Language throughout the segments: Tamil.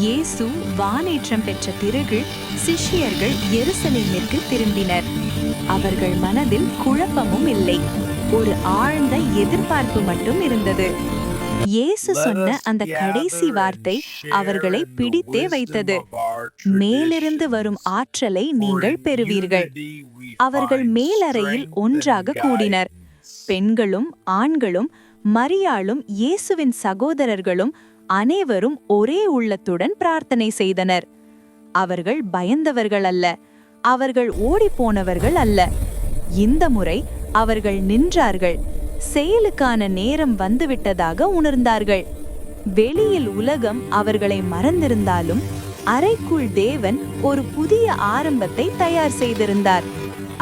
இயேசு வானேற்றம் பெற்ற பிறகு சிஷ்யர்கள் எருசலேமிற்கு திரும்பினர். அவர்கள் மனதில் குழப்பமும் இல்லை, ஒரு ஆழ்ந்த எதிர்பார்ப்பு மட்டும் இருந்தது. இயேசு சொன்ன அந்த கடைசி வார்த்தை அவர்களை பிடித்தே வைத்தது. மேலிருந்து வரும் ஆற்றலை நீங்கள் பெறுவீர்கள். அவர்கள் மேலறையில் ஒன்றாக கூடினர். பெண்களும் ஆண்களும் மரியாளும் இயேசுவின் சகோதரர்களும் அனைவரும் ஒரே உள்ளத்துடன் பிரார்த்தனை செய்தனர். அவர்கள் பயந்தவர்கள் அல்ல, அவர்கள் ஓடிப்போனவர்கள் அல்ல. இந்த முறை அவர்கள் நின்றார்கள். செயலுக்கான நேரம் வந்துவிட்டதாக உணர்ந்தார்கள். வெளியில் உலகம் அவர்களை மறந்திருந்தாலும் அறைக்குள் தேவன் ஒரு புதிய ஆரம்பத்தை தயார் செய்திருந்தார்.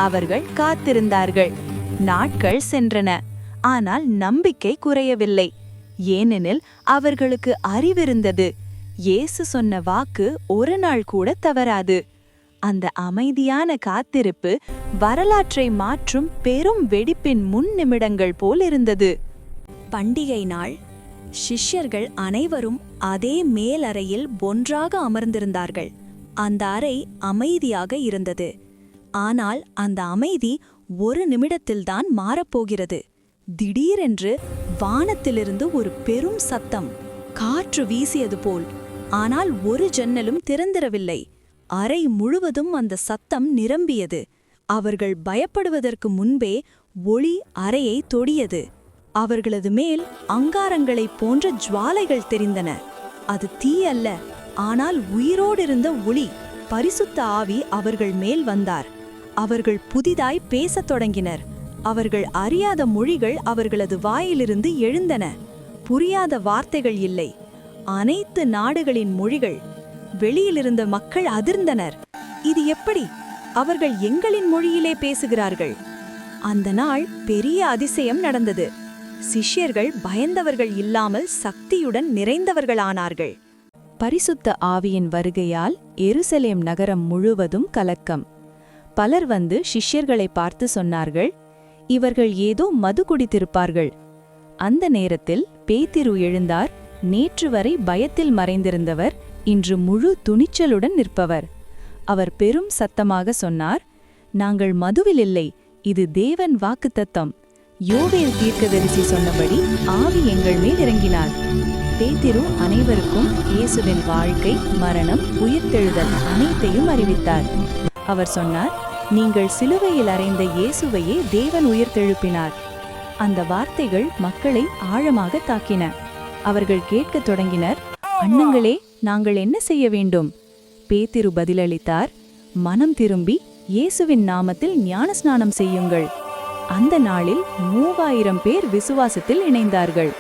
அவர்கள் காத்திருந்தார்கள். நாட்கள் சென்றன, ஆனால் நம்பிக்கை குறையவில்லை. ஏனெனில் அவர்களுக்கு அறிவிருந்தது, இயேசு சொன்ன வாக்கு ஒரு நாள் கூட தவறாது. அந்த அமைதியான காத்திருப்பு வரலாற்றை மாற்றும் பெரும் வெடிப்பின் முன் நிமிடங்கள் போல் இருந்தது. பண்டிகை நாள். சிஷ்யர்கள் அனைவரும் அதே மேலறையில் ஒன்றாக அமர்ந்திருந்தார்கள். அந்த அறை அமைதியாக இருந்தது. ஆனால் அந்த அமைதி ஒரு நிமிடத்தில்தான் மாறப்போகிறது. திடீரென்று வானத்திலிருந்து ஒரு பெரும் சத்தம், காற்று வீசியது போல். ஆனால் ஒரு ஜன்னலும் திறந்திரவில்லை. அறை முழுவதும் அந்த சத்தம் நிரம்பியது. அவர்கள் பயப்படுவதற்கு முன்பே ஒளி அறையை தொடியது. அவர்களது மேல் அங்காரங்களைப் போன்ற ஜுவாலைகள் தெரிந்தன. அது தீ அல்ல, ஆனால் உயிரோடிருந்த ஒளி, பரிசுத்த ஆவி அவர்கள் மேல் வந்தார். அவர்கள் புதிதாய் பேசத் தொடங்கினர். அவர்கள் அறியாத மொழிகள் அவர்களது வாயிலிருந்து எழுந்தன. புரியாத வார்த்தைகள் இல்லை, அனைத்து நாடுகளின் மொழிகள். வெளியிலிருந்த மக்கள் அதிர்ந்தனர். இது எப்படி? அவர்கள் எங்களின் மொழியிலே பேசுகிறார்கள். அந்த நாள் பெரிய அதிசயம் நடந்தது. சிஷ்யர்கள் பயந்தவர்கள் இல்லாமல் சக்தியுடன் நிறைந்தவர்களானார்கள். பரிசுத்த ஆவியின் வருகையால் எருசலேம் நகரம் முழுவதும் கலக்கம். பலர் வந்து சிஷ்யர்களை பார்த்து சொன்னார்கள், இவர்கள் ஏதோ மது குடித்திருப்பார்கள். அந்த நேரத்தில் பேதிரு எழுந்தார். நேற்று வரை பயத்தில் மறைந்திருந்தவர் இன்று முழு துணிச்சலுடன் நிற்பவர். அவர் பெரும் சத்தமாக சொன்னார், நாங்கள் மதுவில் இல்லை, இது தேவன் வாக்குத்தத்தம். யோவேல் தீர்க்கதரிசி சொன்னபடி ஆவி எங்கள் மேல் இறங்கினார். பேதிரு அனைவருக்கும் இயேசுவின் வாழ்க்கை, மரணம், உயிர்த்தெழுதல் அனைத்தையும் அறிவித்தார். அவர் சொன்னார், நீங்கள் சிலுவையில் அறைந்த இயேசுவையே தேவன் உயிர்த்தெழுப்பினார். அந்த வார்த்தைகள் மக்களை ஆழமாக தாக்கின. அவர்கள் கேட்கத் தொடங்கினர், அண்ணங்களே, நாங்கள் என்ன செய்ய வேண்டும்? பேதிரு பதிலளித்தார், மனம் திரும்பி இயேசுவின் நாமத்தில் ஞானஸ்நானம் செய்யுங்கள். அந்த நாளில் 3000 பேர் விசுவாசத்தில் இணைந்தார்கள்.